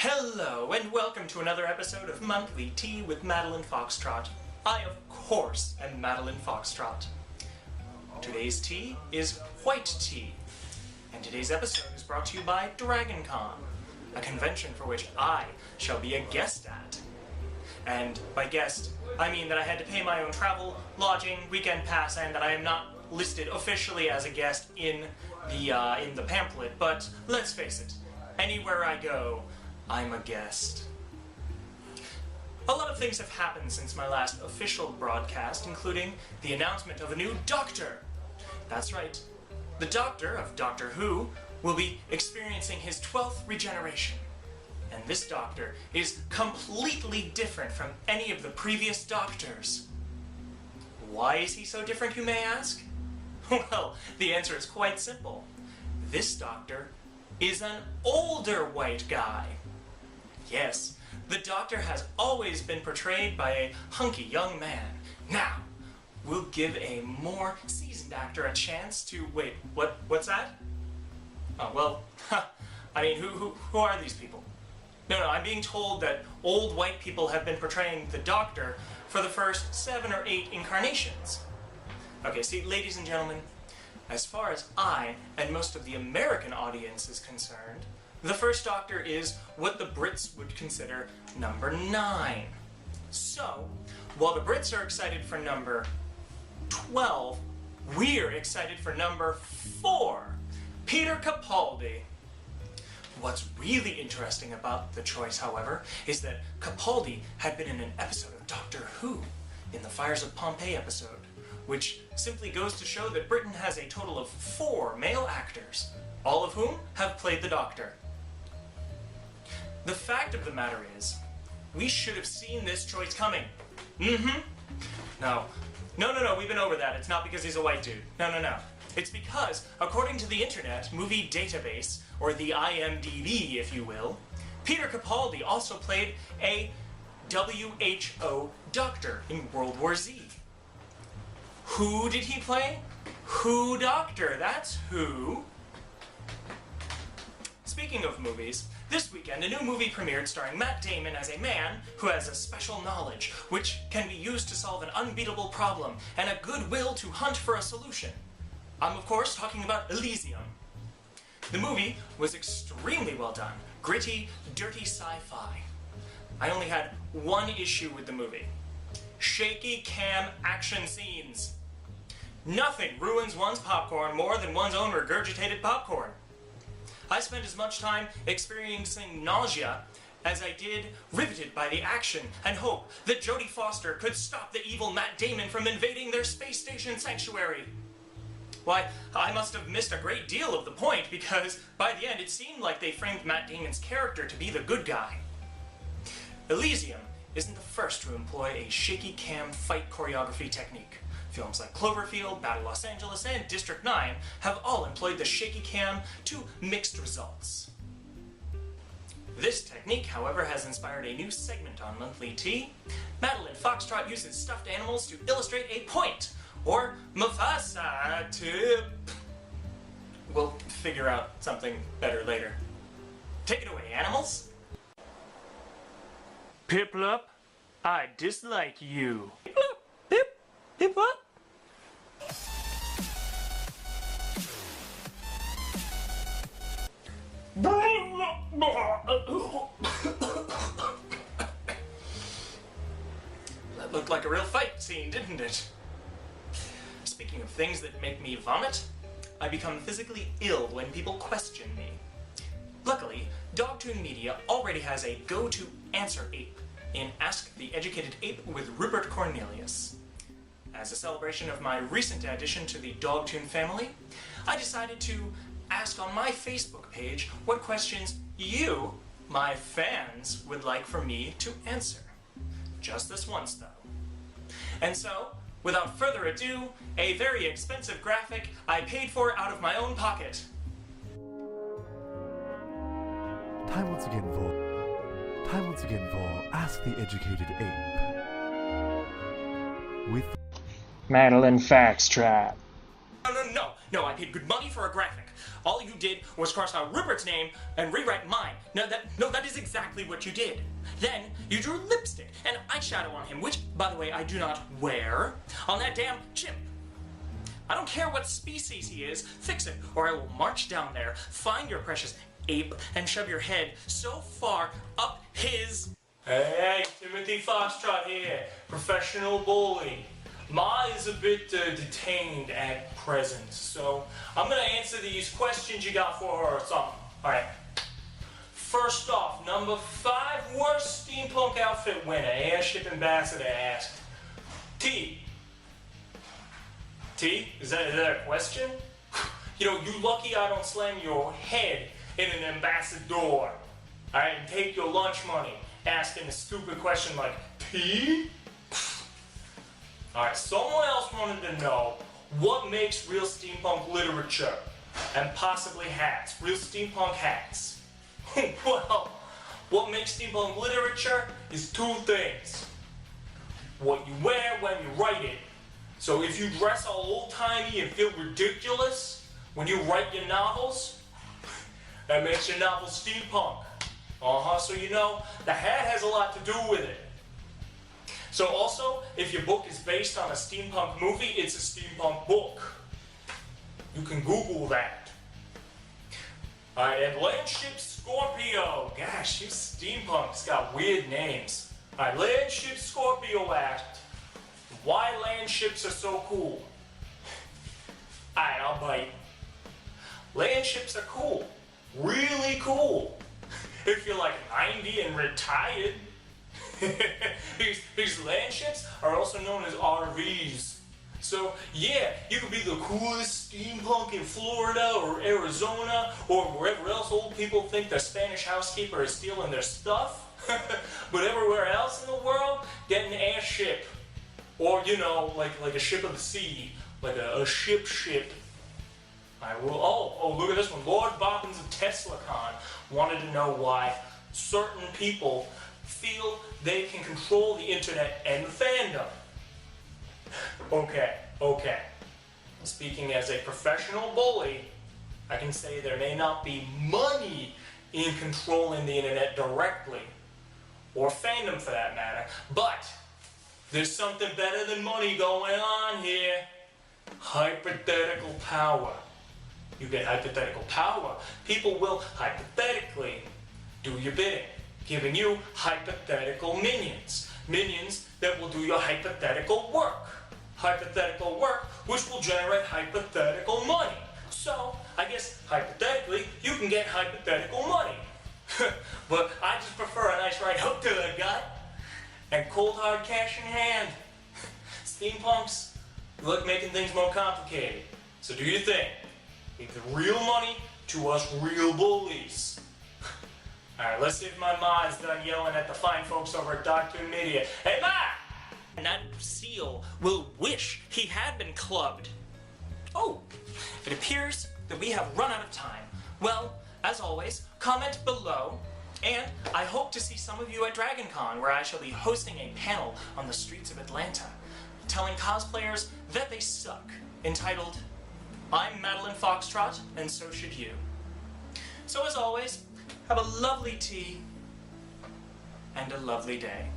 Hello, and welcome to another episode of Monthly Tea with Madeline Foxtrot. I, of course, am Madeline Foxtrot. Today's tea is white tea, and today's episode is brought to you by DragonCon, a convention for which I shall be a guest at. And by guest, I mean that I had to pay my own travel, lodging, weekend pass, and that I am not listed officially as a guest in the pamphlet, but let's face it, anywhere I go, I'm a guest. A lot of things have happened since my last official broadcast, including the announcement of a new Doctor. That's right, the Doctor of Doctor Who will be experiencing his 12th regeneration. And this Doctor is completely different from any of the previous Doctors. Why is he so different, you may ask? Well, the answer is quite simple. This Doctor is an older white guy. Yes, the Doctor has always been portrayed by a hunky young man. Now, we'll give a more seasoned actor a chance to... Wait, what's that? Oh, well, I mean, who are these people? No, I'm being told that old white people have been portraying the Doctor for the first 7 or 8 incarnations. Okay, see, ladies and gentlemen, as far as I and most of the American audience is concerned, the first Doctor is what the Brits would consider number 9. So, while the Brits are excited for number 12, we're excited for number 4, Peter Capaldi. What's really interesting about the choice, however, is that Capaldi had been in an episode of Doctor Who, in the Fires of Pompeii episode, which simply goes to show that Britain has a total of 4 male actors, all of whom have played the Doctor. The fact of the matter is, we should have seen this choice coming. No, we've been over that. It's not because he's a white dude. No. It's because, according to the Internet Movie Database, or the IMDb, if you will, Peter Capaldi also played a WHO doctor in World War Z. Who did he play? Who Doctor, that's who. Speaking of movies, this weekend a new movie premiered starring Matt Damon as a man who has a special knowledge which can be used to solve an unbeatable problem and a goodwill to hunt for a solution. I'm of course talking about Elysium. The movie was extremely well done, gritty, dirty sci-fi. I only had one issue with the movie. Shaky cam action scenes. Nothing ruins one's popcorn more than one's own regurgitated popcorn. I spent as much time experiencing nausea as I did riveted by the action and hope that Jodie Foster could stop the evil Matt Damon from invading their space station sanctuary. Why, I must have missed a great deal of the point because by the end it seemed like they framed Matt Damon's character to be the good guy. Elysium isn't the first to employ a shaky cam fight choreography technique. Films like Cloverfield, Battle Los Angeles, and District 9 have all employed the shaky cam to mixed results. This technique, however, has inspired a new segment on Monthly Tea. Madeline Foxtrot uses stuffed animals to illustrate a point, or Mufasa to... We'll figure out something better later. Take it away, animals! Piplup, I dislike you. Piplup, Pip what? That looked like a real fight scene, didn't it? Speaking of things that make me vomit, I become physically ill when people question me. Luckily, Dogtoon Media already has a go-to answer ape in Ask the Educated Ape with Rupert Cornelius. As a celebration of my recent addition to the Dogtoon family, I decided to ask on my Facebook page what questions you, my fans, would like for me to answer. Just this once, though. And so, without further ado, a very expensive graphic I paid for out of my own pocket. Time once again for Ask the Educated Ape. With Madeline Foxtrot. No, I paid good money for a graphic. All you did was cross out Rupert's name and rewrite mine. No, that is exactly what you did. Then you drew lipstick and eyeshadow on him, which, by the way, I do not wear, on that damn chimp. I don't care what species he is, fix it, or I will march down there, find your precious ape, and shove your head so far up his... Hey, Timothy Foxtrot here, professional bully. Ma is a bit detained at present, so I'm gonna answer these questions you got for her or something. Alright. First off, number 5 worst steampunk outfit winner, Airship Ambassador asked. T, is that a question? You know, you lucky I don't slam your head in an ambassador. Alright, and take your lunch money asking a stupid question like, T? Alright, someone else wanted to know what makes real steampunk literature and possibly hats, real steampunk hats. Well, what makes steampunk literature is 2 things. What you wear when you write it. So if you dress all old-timey and feel ridiculous when you write your novels, that makes your novel steampunk. So you know, the hat has a lot to do with it. So also, if your book is based on a steampunk movie, it's a steampunk book. You can Google that. Alright, and Landship Scorpio. Gosh, you steampunks got weird names. Alright, Landship Scorpio asked, why landships are so cool? Alright, I'll bite. Landships are cool. Really cool. If you're like 90 and retired. These landships are also known as RVs. So yeah, you could be the coolest steampunk in Florida or Arizona or wherever else old people think their Spanish housekeeper is stealing their stuff. But everywhere else in the world, get an airship. Or, you know, like a ship of the sea. Like a ship. I will. Oh, look at this one. Lord Bobbins of TeslaCon wanted to know why certain people feel they can control the internet and the fandom. Okay. Speaking as a professional bully, I can say there may not be money in controlling the internet directly, or fandom for that matter, but there's something better than money going on here. Hypothetical power. You get hypothetical power. People will hypothetically do your bidding, giving you hypothetical minions. Minions that will do your hypothetical work. Hypothetical work which will generate hypothetical money. So, I guess hypothetically, you can get hypothetical money. But I just prefer a nice right hook to the gut and cold hard cash in hand. Steampunks, you like making things more complicated. So do your thing. Give the real money to us real bullies. Alright, let's see if my ma's done yelling at the fine folks over at Dr. Media. Hey, Ma! And that seal will wish he had been clubbed. Oh, it appears that we have run out of time. Well, as always, comment below, and I hope to see some of you at DragonCon, where I shall be hosting a panel on the streets of Atlanta, telling cosplayers that they suck, entitled, I'm Madeline Foxtrot, and so should you. So as always, have a lovely tea, and a lovely day.